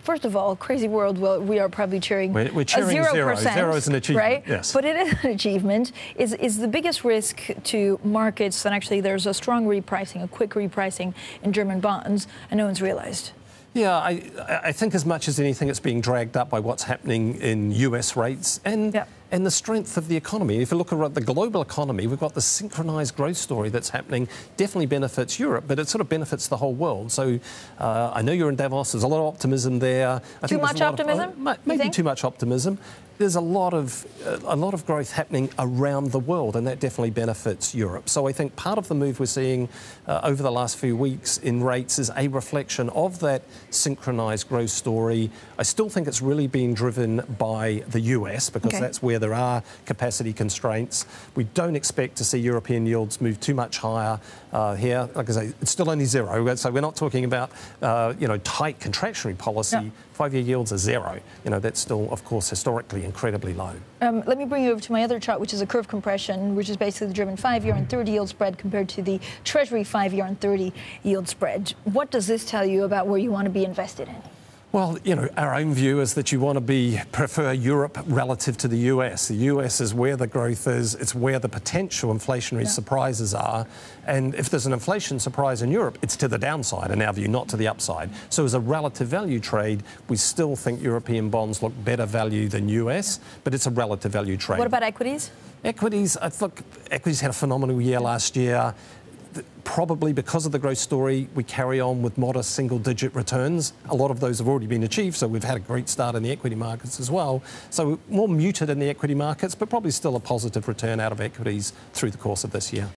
first of all, crazy world, well, we are probably cheering, we're cheering a 0%. Zero is an achievement, right? yes. But it is an achievement. Is the biggest risk to markets that actually there's a strong repricing, a quick repricing in German bonds, and no one's realized? Yeah, I think as much as anything, it's being dragged up by what's happening in US rates and the strength of the economy. If you look at the global economy, we've got the synchronized growth story that's happening, definitely benefits Europe, but it sort of benefits the whole world. So I know you're in Davos, there's a lot of optimism there. Too much optimism? Maybe too much optimism. There's a lot of growth happening around the world, and that definitely benefits Europe. So I think part of the move we're seeing over the last few weeks in rates is a reflection of that synchronized growth story. I still think it's really being driven by the US because that's where there are capacity constraints. We don't expect to see European yields move too much higher here. Like I say, it's still only zero, so we're not talking about tight contractionary policy. No. 5-year yields are zero. That's still, of course, historically incredibly low. Let me bring you over to my other chart, which is a curve compression, which is basically the German 5-year and 30 yield spread compared to the Treasury 5-year and 30 yield spread. What does this tell you about where you want to be invested in? Well, our own view is that you want to prefer Europe relative to the US. The US is where the growth is. It's where the potential inflationary surprises are. And if there's an inflation surprise in Europe, it's to the downside, in our view, not to the upside. So as a relative value trade, we still think European bonds look better value than US, but it's a relative value trade. What about equities? Equities, equities had a phenomenal year last year. Probably because of the growth story, we carry on with modest single-digit returns. A lot of those have already been achieved, so we've had a great start in the equity markets as well. So more muted in the equity markets, but probably still a positive return out of equities through the course of this year.